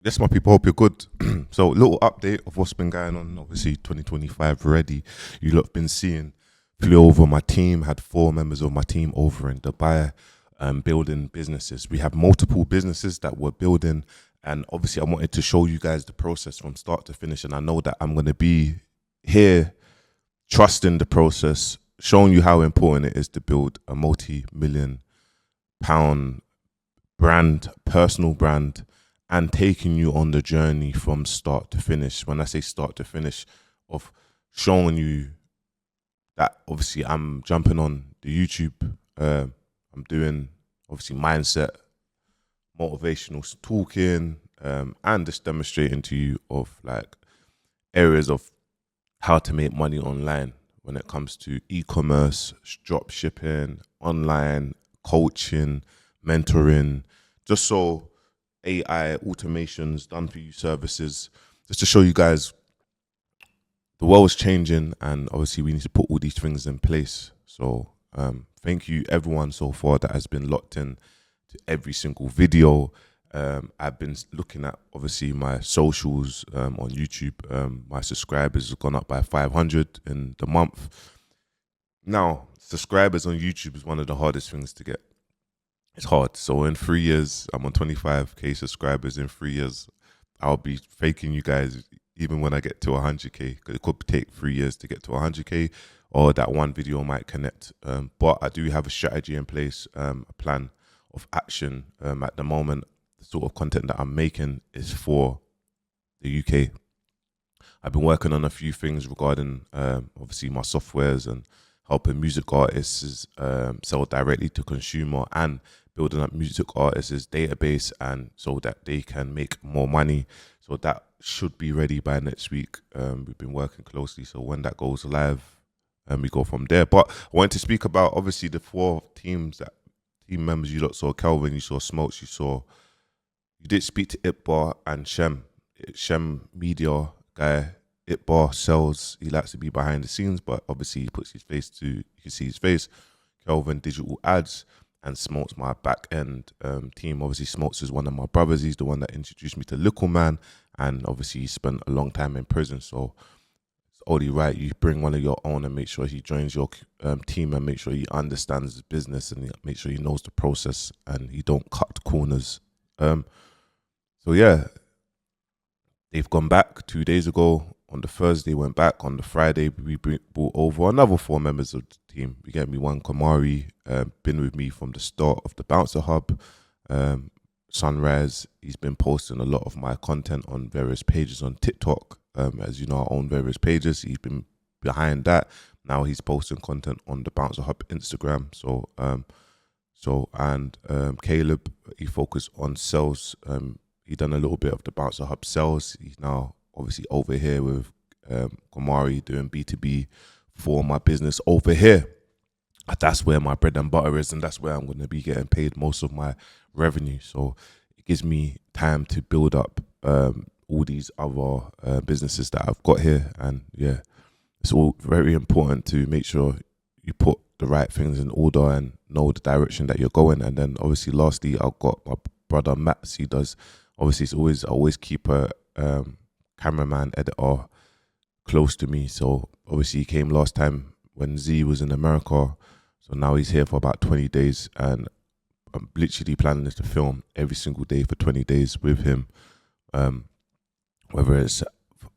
Yes, my people, hope you're good. So, little update of what's been going on. Obviously, 2025 already. You lot have been seeing. Flew over my team, had 4 members of my team over in Dubai, building businesses. We have multiple businesses that we're building. And obviously, I wanted to show you guys the process from start to finish. And I know that I'm going to be here trusting the process, showing you how important it is to build a multi-million-pound brand, personal brand, and taking you on the journey from start to finish. When I say start to finish, of showing you that obviously I'm jumping on the YouTube, I'm doing obviously mindset, motivational talking, and just demonstrating to you of like areas of how to make money online when it comes to e-commerce, drop shipping, online coaching, mentoring, just so AI automations done for you services, just to show you guys the world is changing and obviously we need to put all these things in place. So thank you everyone so far that has been locked in to every single video. I've been looking at obviously my socials on YouTube. My subscribers have gone up by 500 in the month. Now, subscribers on YouTube is one of the hardest things to get. It's hard. So in 3 years, I'm on 25k subscribers. In 3 years, I'll be faking you guys even when I get to 100k. Because it could take 3 years to get to 100k, or that one video might connect. But I do have a strategy in place, a plan of action. At the moment, the sort of content that I'm making is for the UK. I've been working on a few things regarding obviously my softwares and helping music artists sell directly to consumer and building up music artists' database and so that they can make more money. So that should be ready by next week. We've been working closely, so when that goes live, we go from there. But I wanted to speak about obviously the 4 team members you lot saw. Kelvin, you saw Smokes, you did speak to Itbar and Shem Media guy. Itbar sells, he likes to be behind the scenes, but obviously he puts his face to, you can see his face. Kelvin Digital Ads, and Smokes my back end team. Obviously Smokes is one of my brothers. He's the one that introduced me to Little Man, and obviously he spent a long time in prison, so it's only right you bring one of your own and make sure he joins your team and make sure he understands the business and make sure he knows the process and he don't cut corners. So yeah, they've gone back 2 days ago. On the Thursday, went back. On the Friday, we brought over another 4 members of the team. We get me one Kamari, been with me from the start of the Bouncer Hub. Sunrise, he's been posting a lot of my content on various pages on TikTok. As you know, I own various pages. He's been behind that. Now he's posting content on the Bouncer Hub Instagram. And Caleb, he focused on sales. He done a little bit of the Bouncer Hub sales. He's now obviously over here with Kamari doing B2B for my business over here. That's where my bread and butter is, and that's where I'm going to be getting paid most of my revenue. So it gives me time to build up all these other businesses that I've got here. And yeah, it's all very important to make sure you put the right things in order and know the direction that you're going. And then obviously lastly, I've got my brother Max. He does, obviously I always keep a cameraman, editor close to me. So obviously he came last time when Z was in America. So now he's here for about 20 days, and I'm literally planning to film every single day for 20 days with him. Whether it's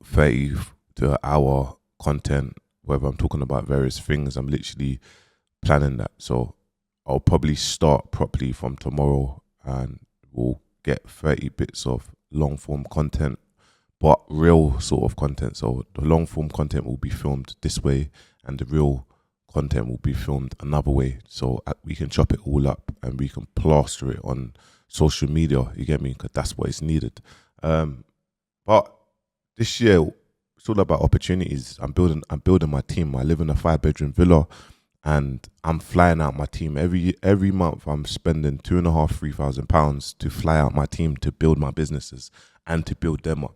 30 to an hour content, whether I'm talking about various things, I'm literally planning that. So I'll probably start properly from tomorrow, and we'll get 30 bits of long form content, but real sort of content. So the long form content will be filmed this way and the real content will be filmed another way. So we can chop it all up and we can plaster it on social media, you get me? Because that's what is needed. But this year, it's all about opportunities. I'm building my team. I live in a 5-bedroom villa and I'm flying out my team. Every month I'm spending £2,500-3,000 to fly out my team to build my businesses and to build them up.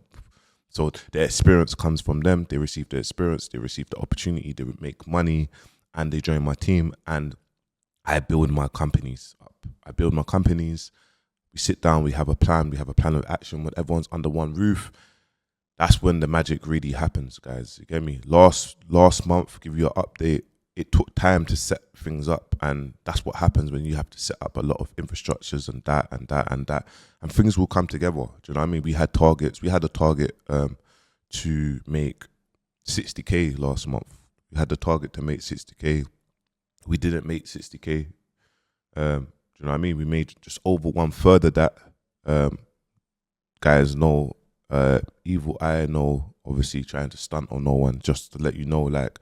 So the experience comes from them. They receive the experience, they receive the opportunity, they make money, and they join my team. And I build my companies up. I build my companies, we sit down, we have a plan of action. When everyone's under one roof, that's when the magic really happens, guys. You get me? Last month, give you an update. It took time to set things up, and that's what happens when you have to set up a lot of infrastructures and that, and things will come together. Do you know what I mean? We had targets. We had a target to make 60K last month. We had the target to make 60K. We didn't make 60K. Do you know what I mean? We made just over 1/3 of that. Guys, no evil eye, no obviously trying to stunt on no one, just to let you know, like,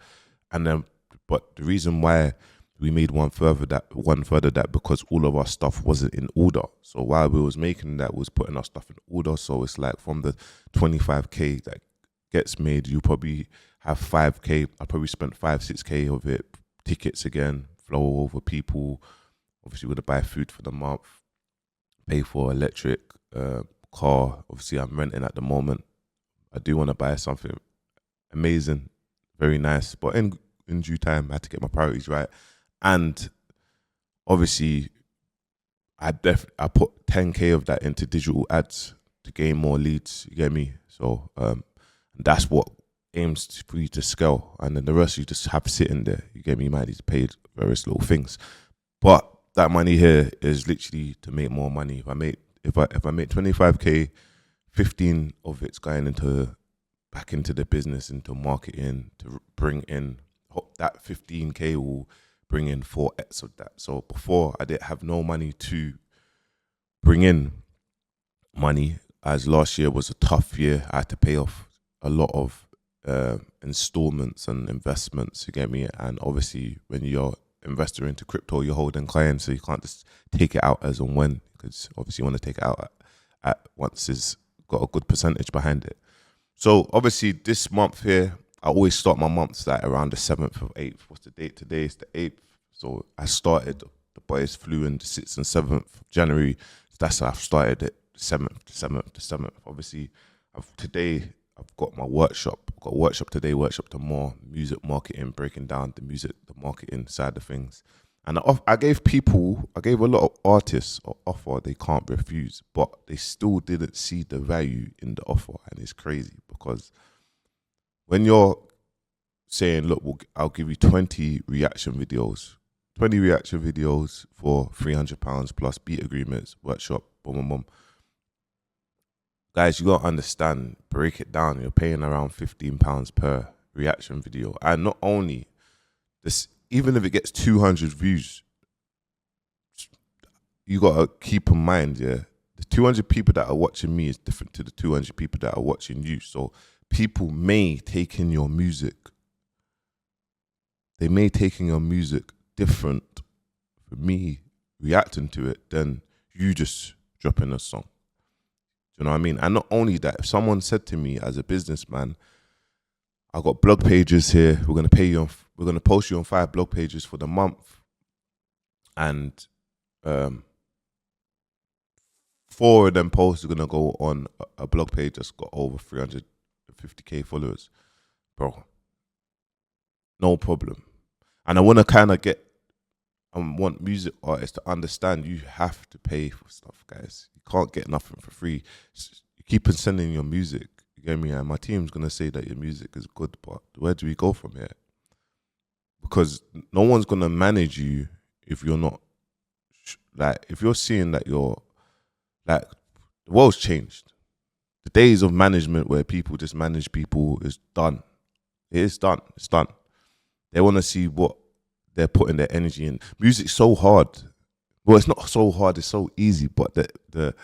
and then, but the reason why we made 1/3 of that because all of our stuff wasn't in order. So while we was making that, we was putting our stuff in order. So it's like from the 25K that gets made, you probably have 5K. I probably spent 5-6K of it. Tickets again, flow over people. Obviously, we're gonna buy food for the month, pay for electric, car. Obviously, I'm renting at the moment. I do want to buy something amazing, very nice, but in due time, I had to get my priorities right. And obviously, I put 10K of that into digital ads to gain more leads. You get me? So that's what aims for you to scale, and then the rest you just have sitting there. You get me? You might need to pay various little things, but that money here is literally to make more money. If I make 25K, 15 of it's going back into the business, into marketing, to bring in. That 15K will bring in 4x of that. So before, I didn't have no money to bring in money, as last year was a tough year. I had to pay off a lot of installments and investments, you get me? And obviously, when you're investor into crypto, you're holding clients, so you can't just take it out as and when, because obviously you want to take it out at once it's got a good percentage behind it. So obviously this month here, I always start my months like around the 7th or 8th. What's the date today? It's the 8th. So I started, the boys flew in the 6th and 7th of January. So that's how I've started it, 7th. Obviously, today I've got my workshop. I've got a workshop today, workshop tomorrow, music marketing, breaking down the marketing side of things. And I gave a lot of artists an offer they can't refuse, but they still didn't see the value in the offer. And it's crazy because when you're saying, look, I'll give you 20 reaction videos for £300 plus beat agreements, workshop, boom. Guys, you got to understand, break it down. You're paying around £15 per reaction video. And not only this, even if it gets 200 views, you got to keep in mind, yeah, the 200 people that are watching me is different to the 200 people that are watching you. So people may take in your music. They may take in your music different for me reacting to it than you just dropping a song. Do you know what I mean? And not only that, if someone said to me as a businessman, I got blog pages here, we're going to post you on 5 blog pages for the month, and 4 of them posts are going to go on a blog page that's got over 350K followers. Bro, no problem. And I want to kind of want music artists to understand you have to pay for stuff, guys. You can't get nothing for free. You keep on sending your music, you get me? And my team's going to say that your music is good, but where do we go from here? Because no one's going to manage you if you're not, like, if you're seeing that you're, like, the world's changed. The days of management where people just manage people is done. It is done. It's done. They want to see what they're putting their energy in. Music's so hard. Well, it's not so hard. It's so easy. But the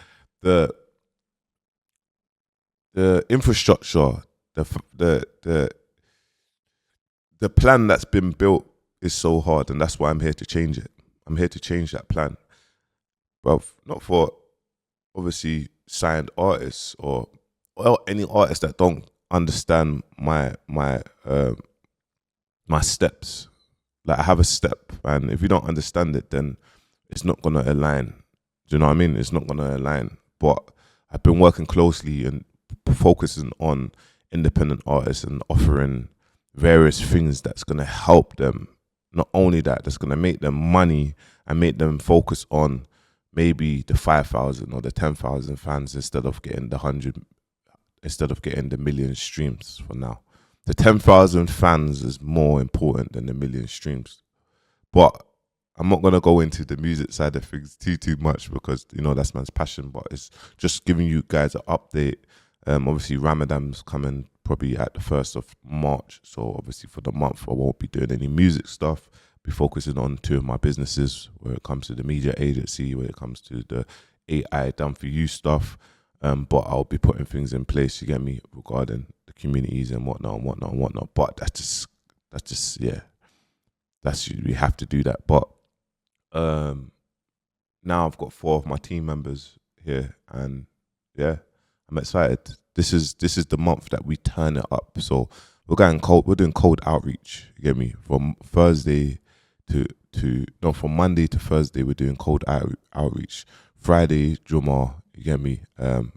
infrastructure, the plan that's been built is so hard, and that's why I'm here to change it. I'm here to change that plan, bro. Not for obviously signed artists or any artists that don't understand my steps. Like, I have a step, and if you don't understand it, then it's not gonna align. Do you know what I mean? It's not gonna align. But I've been working closely and focusing on independent artists and offering various things that's gonna help them. Not only that, that's gonna make them money and make them focus on maybe the 5,000 or the 10,000 fans instead of getting the 100, instead of getting the million streams for now. The 10,000 fans is more important than the million streams. But I'm not gonna go into the music side of things too much because that's man's passion. But it's just giving you guys an update. Obviously Ramadan's coming probably at the 1st of March, so obviously for the month I won't be doing any music stuff. Be focusing on 2 of my businesses, where it comes to the media agency, where it comes to the AI done for you stuff. But I'll be putting things in place, you get me, regarding the communities and whatnot and whatnot and whatnot. But that's just yeah, we have to do that. But now I've got 4 of my team members here, and yeah, I'm excited. This is the month that we turn it up. So we're going cold. We're doing cold outreach. You get me? From Monday to Thursday, we're doing cold outreach. Friday, Juma. You get me? And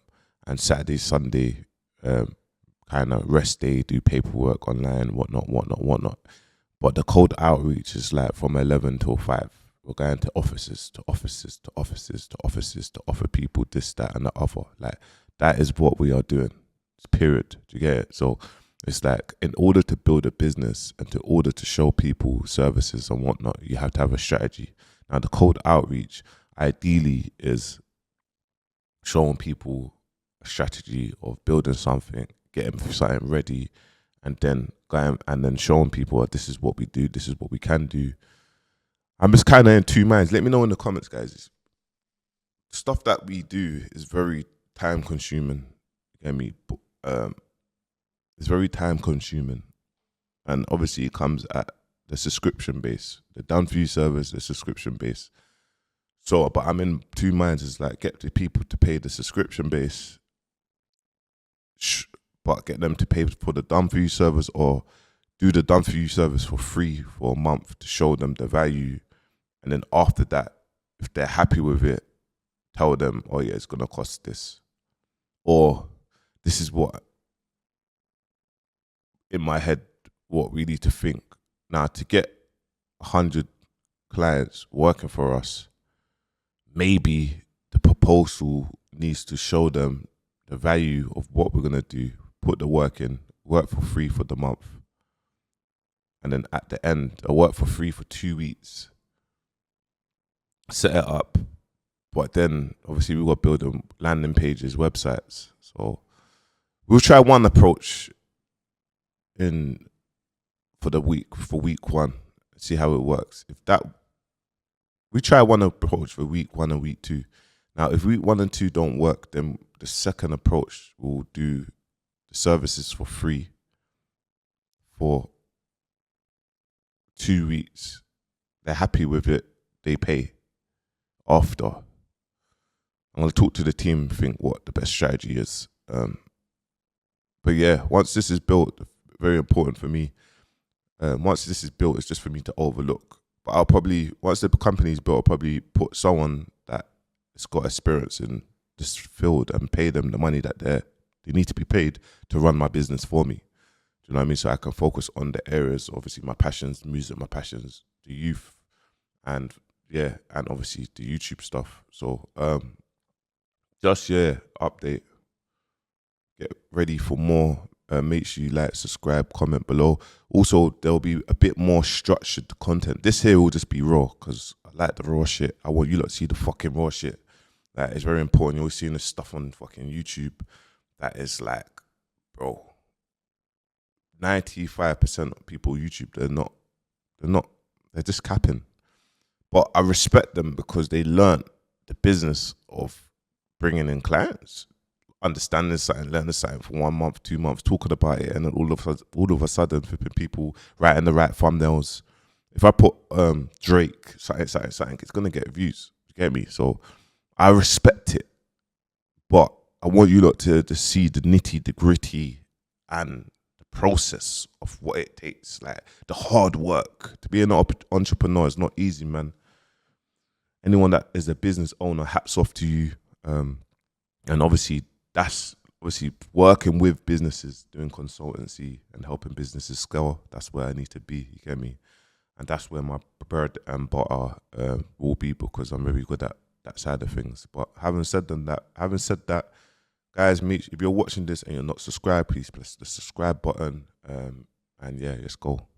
Saturday, Sunday, kind of rest day, do paperwork online, whatnot. But the cold outreach is like from 11 till 5. We're going to offices to offer people this, that, and the other. Like, that is what we are doing. Period. Do you get it? So it's like, in order to build a business and in order to show people services and whatnot, you have to have a strategy. Now, the cold outreach ideally is showing people a strategy of building something, getting something ready, and then going and then showing people, oh, this is what we do, this is what we can do. I'm just kind of in 2 minds. Let me know in the comments, guys. Stuff that we do is very time consuming. You get me? It's very time consuming, and obviously it comes at the subscription base. The done for you service, the subscription base. So, but I'm in 2 minds. It's like, get the people to pay the subscription base, but get them to pay for the done for you service, or do the done for you service for free for a month to show them the value. And then after that, if they're happy with it, tell them, oh yeah, it's gonna cost this, or this is what, in my head, what we need to think. Now, to get 100 clients working for us, maybe the proposal needs to show them the value of what we're gonna do, put the work in, work for free for the month, and then at the end, I work for free for 2 weeks, set it up. But then obviously we got to build them landing pages, websites. So we'll try one approach for week 1, see how it works. If that, we try one approach for week 1 and week 2. Now, if week 1 and 2 don't work, then the second approach, we'll do the services for free for 2 weeks. They're happy with it, they pay after. I'm going to talk to the team, think what the best strategy is. But yeah, once this is built, very important for me. Once this is built, it's just for me to overlook. But I'll probably, once the company is built, I'll probably put someone that has got experience in this field and pay them the money that they need to be paid to run my business for me. Do you know what I mean? So I can focus on the areas, obviously my passions, music, my passions, the youth, and yeah, and obviously the YouTube stuff. So just update. Get ready for more. Make sure you like, subscribe, comment below. Also, there'll be a bit more structured content. This here will just be raw because I like the raw shit. I want you lot to see the fucking raw shit. Like, it's very important. You're always seeing this stuff on fucking YouTube that is like, bro, 95% of people YouTube, they're just capping. But I respect them because they learned the business of bringing in clients, understanding something, learning something for 1 month, 2 months, talking about it, and then all of a sudden, flipping people writing the right thumbnails. If I put Drake, something, it's gonna get views. You get me? So I respect it, but I want you lot to see the nitty, the gritty, and the process of what it takes, like the hard work. To be an entrepreneur is not easy, man. Anyone that is a business owner, hats off to you. And obviously, that's obviously working with businesses, doing consultancy and helping businesses scale. That's where I need to be, you get me? And that's where my bread and butter will be, because I'm very good at that side of things. But having said that, guys, if you're watching this and you're not subscribed, please press the subscribe button. And yeah, let's go.